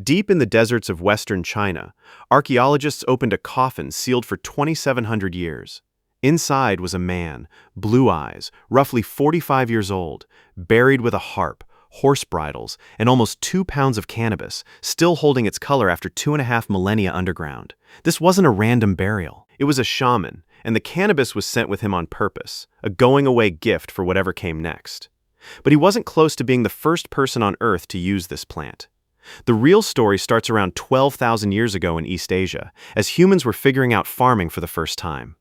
Deep in the deserts of western China, archaeologists opened a coffin sealed for 2,700 years. Inside was a man, blue eyes, roughly 45 years old, buried with a harp, horse bridles, and almost 2 pounds of cannabis, still holding its color after 2.5 millennia underground. This wasn't a random burial. It was a shaman, and the cannabis was sent with him on purpose, a going-away gift for whatever came next. But he wasn't close to being the first person on Earth to use this plant. The real story starts around 12,000 years ago in East Asia, as humans were figuring out farming for the first time.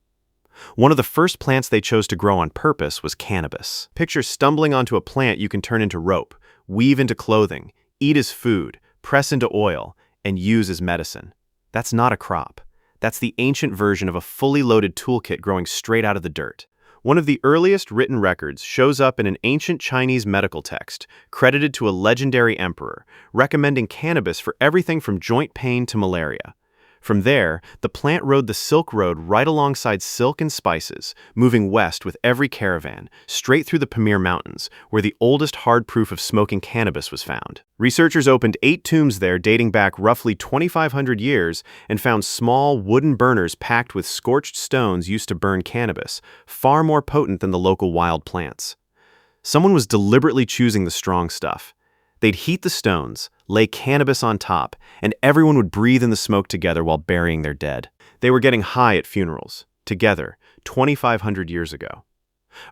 One of the first plants they chose to grow on purpose was cannabis. Picture stumbling onto a plant you can turn into rope, weave into clothing, eat as food, press into oil, and use as medicine. That's not a crop. That's the ancient version of a fully loaded toolkit growing straight out of the dirt. One of the earliest written records shows up in an ancient Chinese medical text, credited to a legendary emperor, recommending cannabis for everything from joint pain to malaria. From there, the plant rode the Silk Road right alongside silk and spices, moving west with every caravan, straight through the Pamir Mountains, where the oldest hard proof of smoking cannabis was found. Researchers opened 8 tombs there dating back roughly 2,500 years and found small wooden burners packed with scorched stones used to burn cannabis, far more potent than the local wild plants. Someone was deliberately choosing the strong stuff. They'd heat the stones, lay cannabis on top, and everyone would breathe in the smoke together while burying their dead. They were getting high at funerals, together, 2,500 years ago.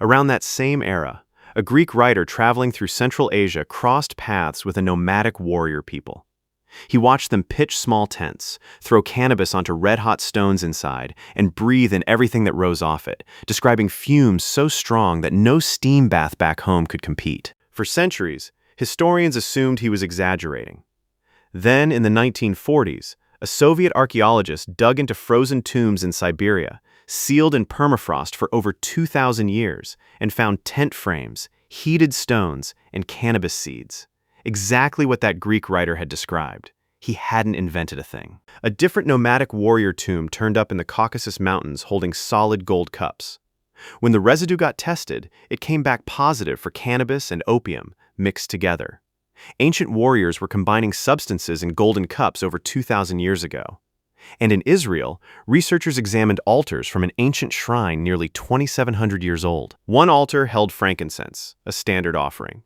Around that same era, a Greek writer traveling through Central Asia crossed paths with a nomadic warrior people. He watched them pitch small tents, throw cannabis onto red-hot stones inside, and breathe in everything that rose off it, describing fumes so strong that no steam bath back home could compete. For centuries, historians assumed he was exaggerating. Then, in the 1940s, a Soviet archaeologist dug into frozen tombs in Siberia, sealed in permafrost for over 2,000 years, and found tent frames, heated stones, and cannabis seeds. Exactly what that Greek writer had described. He hadn't invented a thing. A different nomadic warrior tomb turned up in the Caucasus Mountains holding solid gold cups. When the residue got tested, it came back positive for cannabis and opium, mixed together. Ancient warriors were combining substances in golden cups over 2,000 years ago. And in Israel, researchers examined altars from an ancient shrine nearly 2,700 years old. One altar held frankincense, a standard offering.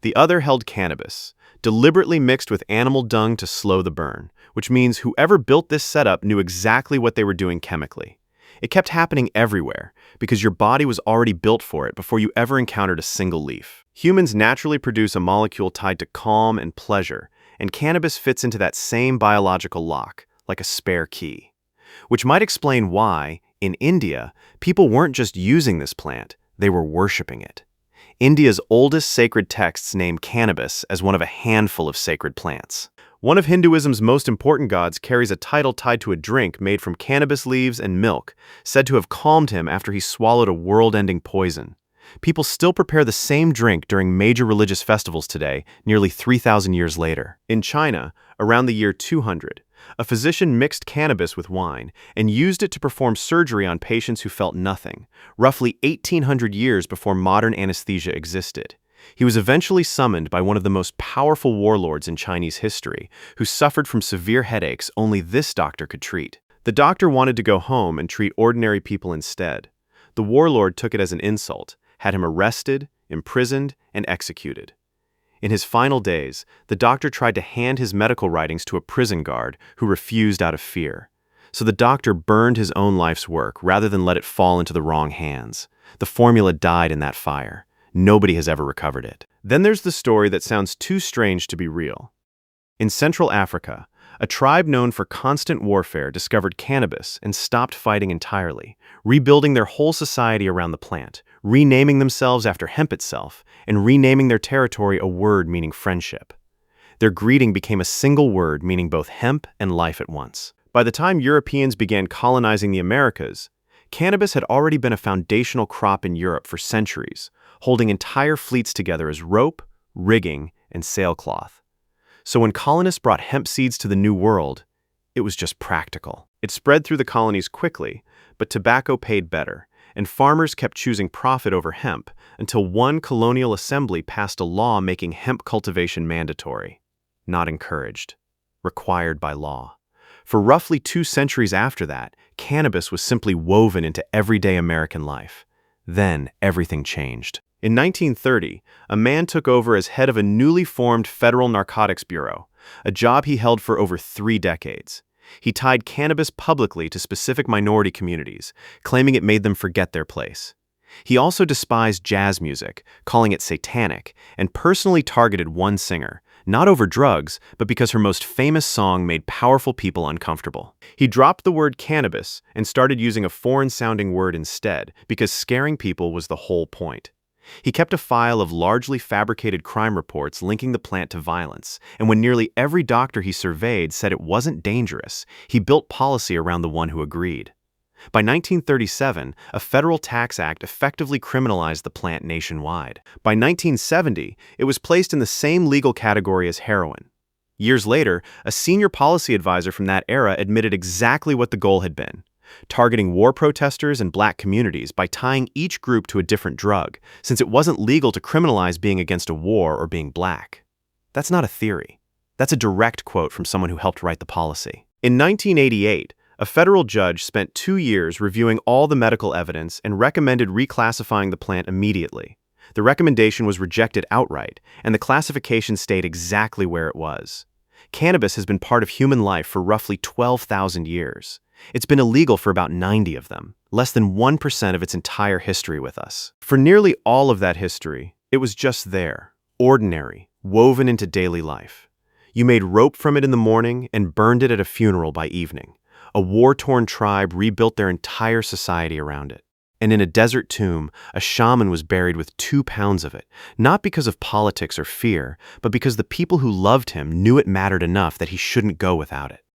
The other held cannabis, deliberately mixed with animal dung to slow the burn, which means whoever built this setup knew exactly what they were doing chemically. It kept happening everywhere, because your body was already built for it before you ever encountered a single leaf. Humans naturally produce a molecule tied to calm and pleasure, and cannabis fits into that same biological lock, like a spare key. Which might explain why, in India, people weren't just using this plant, they were worshipping it. India's oldest sacred texts name cannabis as one of a handful of sacred plants. One of Hinduism's most important gods carries a title tied to a drink made from cannabis leaves and milk, said to have calmed him after he swallowed a world-ending poison. People still prepare the same drink during major religious festivals today, nearly 3,000 years later. In China, around the year 200, a physician mixed cannabis with wine and used it to perform surgery on patients who felt nothing, roughly 1,800 years before modern anesthesia existed. He was eventually summoned by one of the most powerful warlords in Chinese history, who suffered from severe headaches only this doctor could treat. The doctor wanted to go home and treat ordinary people instead. The warlord took it as an insult, had him arrested, imprisoned, and executed. In his final days, the doctor tried to hand his medical writings to a prison guard who refused out of fear. So the doctor burned his own life's work rather than let it fall into the wrong hands. The formula died in that fire. Nobody has ever recovered it. Then there's the story that sounds too strange to be real. In Central Africa, a tribe known for constant warfare discovered cannabis and stopped fighting entirely, rebuilding their whole society around the plant, renaming themselves after hemp itself, and renaming their territory a word meaning friendship. Their greeting became a single word meaning both hemp and life at once. By the time Europeans began colonizing the Americas, cannabis had already been a foundational crop in Europe for centuries, holding entire fleets together as rope, rigging, and sailcloth. So when colonists brought hemp seeds to the New World, it was just practical. It spread through the colonies quickly, but tobacco paid better, and farmers kept choosing profit over hemp until one colonial assembly passed a law making hemp cultivation mandatory, not encouraged. required by law. For roughly 2 centuries after that, cannabis was simply woven into everyday American life. Then, everything changed. In 1930, a man took over as head of a newly formed Federal Narcotics Bureau, a job he held for over 3 decades. He tied cannabis publicly to specific minority communities, claiming it made them forget their place. He also despised jazz music, calling it satanic, and personally targeted one singer, not over drugs, but because her most famous song made powerful people uncomfortable. He dropped the word cannabis and started using a foreign-sounding word instead, because scaring people was the whole point. He kept a file of largely fabricated crime reports linking the plant to violence, and when nearly every doctor he surveyed said it wasn't dangerous, he built policy around the one who agreed. By 1937, a federal tax act effectively criminalized the plant nationwide. By 1970, it was placed in the same legal category as heroin. Years later, a senior policy advisor from that era admitted exactly what the goal had been: targeting war protesters and black communities by tying each group to a different drug, since it wasn't legal to criminalize being against a war or being black. That's not a theory. That's a direct quote from someone who helped write the policy. In 1988, a federal judge spent 2 years reviewing all the medical evidence and recommended reclassifying the plant immediately. The recommendation was rejected outright, and the classification stayed exactly where it was. Cannabis has been part of human life for roughly 12,000 years. It's been illegal for about 90 of them, less than 1% of its entire history with us. For nearly all of that history, it was just there, ordinary, woven into daily life. You made rope from it in the morning and burned it at a funeral by evening. A war-torn tribe rebuilt their entire society around it. And in a desert tomb, a shaman was buried with 2 pounds of it, not because of politics or fear, but because the people who loved him knew it mattered enough that he shouldn't go without it.